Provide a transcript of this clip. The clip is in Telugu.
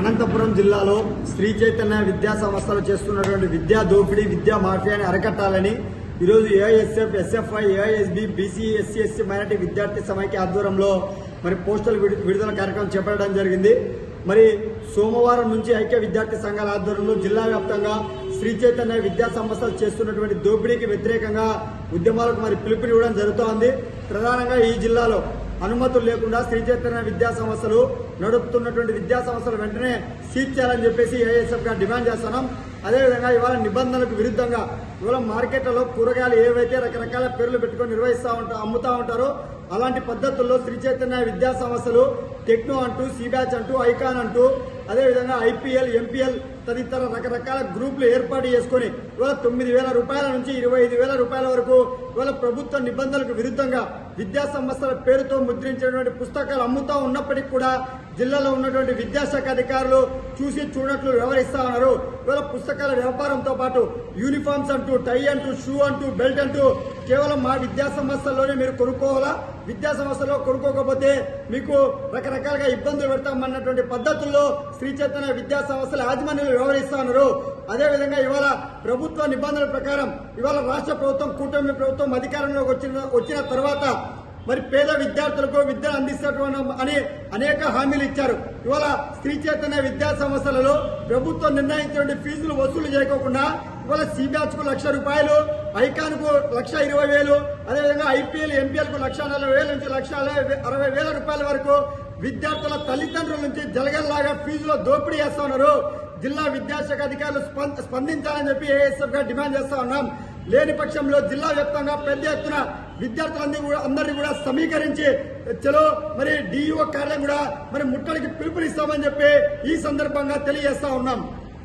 అనంతపురం జిల్లాలో శ్రీ చైతన్య విద్యా సంస్థలు చేస్తున్నటువంటి విద్యా దోపిడీ విద్యా మాఫియాని అరికట్టాలని ఈరోజు AISF SFI AISB BC SC ST minority విద్యార్థి సమైక్య ఆధ్వర్యంలో మరి పోస్టల్ విడుదల కార్యక్రమం చేపట్టడం జరిగింది. మరి సోమవారం నుంచి ఐక్య విద్యార్థి సంఘాల ఆధ్వర్యంలో జిల్లా వ్యాప్తంగా శ్రీ చైతన్య విద్యా సంస్థలు చేస్తున్నటువంటి దోపిడీకి వ్యతిరేకంగా ఉద్యమాలకు మరి పిలుపునివ్వడం జరుగుతోంది. ప్రధానంగా ఈ జిల్లాలో అనుమతులు లేకుండా శ్రీ చైతన్య విద్యా సంస్థలు నడుపుతున్నటువంటి విద్యా సంస్థలు వెంటనే సీజ్ చేయాలని చెప్పేసి ఏఐఎస్ఎఫ్ గా డిమాండ్ చేస్తున్నాం. అదేవిధంగా ఇవాళ నిబంధనలకు విరుద్ధంగా ఇవాళ మార్కెట్లలో కూరగాయలు ఏవైతే రకరకాల పేర్లు పెట్టుకొని అమ్ముతా ఉంటారో అలాంటి పద్ధతుల్లో శ్రీ చైతన్య విద్యా సంస్థలు టెక్నో అంటూ సిబ్యాచ్ అంటూ ఐకాన్ అంటూ అదేవిధంగా ఐపీఎల్ ఎంపీఎల్ తదితర రకరకాల గ్రూపులు ఏర్పాటు చేసుకుని ఇవాళ 9,000 రూపాయల నుంచి 25,000 రూపాయల వరకు ఇవాళ ప్రభుత్వ నిబంధనలకు విరుద్ధంగా విద్యా సంస్థల పేరుతో ముద్రించినటువంటి పుస్తకాలు అమ్ముతా ఉన్నప్పటికీ కూడా జిల్లాలో ఉన్నటువంటి విద్యాశాఖ అధికారులు చూసి చూడట్లు వ్యవహరిస్తా ఉన్నారు. ఇవాళ పుస్తకాల వ్యాపారంతో పాటు యూనిఫామ్స్ అంటూ టై అంటూ షూ అంటూ బెల్ట్ అంటూ కేవలం మా విద్యా సంస్థల్లోనే మీరు కొనుక్కోవాలా, విద్యా సంస్థలో కొనుక్కోకపోతే మీకు రకరకాలుగా ఇబ్బందులు పెడతామన్నటువంటి పద్ధతుల్లో శ్రీ చైతన్య విద్యా సంస్థల యాజమాన్యాలు వ్యవహరిస్తా ఉన్నారు. అదేవిధంగా ఇవాళ ప్రభుత్వ నిబంధనల ప్రకారం ఇవాళ రాష్ట్ర ప్రభుత్వం కూటమి ప్రభుత్వం అధికారంలోకి వచ్చిన తర్వాత మరి పేద విద్యార్థులకు విద్యను అందిస్తున్నటువంటి అని అనేక హామీలు ఇచ్చారు. ఇవాళ శ్రీ చైతన్య విద్యా సంస్థలలో ప్రభుత్వం నిర్ణయించిన ఫీజులు వసూలు చేయకోకుండా ఇవాళ సిబ్యాచ్ కు ₹1,00,000, ఐకాన్ కు ₹1,20,000, అదేవిధంగా ఐపీఎల్ ఎంపీఎల్ కు ₹1,40,000 నుంచి ₹1,60,000 వరకు విద్యార్థుల తల్లిదండ్రుల నుంచి జలగల్లాగా ఫీజులో దోపిడీ చేస్తా ఉన్నారు. జిల్లా విద్యాశాఖ అధికారులు స్పందించాలని చెప్పి ఏఎస్ఎఫ్ గా డిమాండ్ చేస్తా ఉన్నాం. లేని పక్షంలో జిల్లా వ్యాప్తంగా పెద్ద ఎత్తున విద్యార్థులందరినీ కూడా సమీకరించి చలో మరి డిఈఓ కార్యాలయం కూడా మరి ముట్టడికి పిలుపునిస్తామని చెప్పి ఈ సందర్భంగా తెలియజేస్తా ఉన్నాం.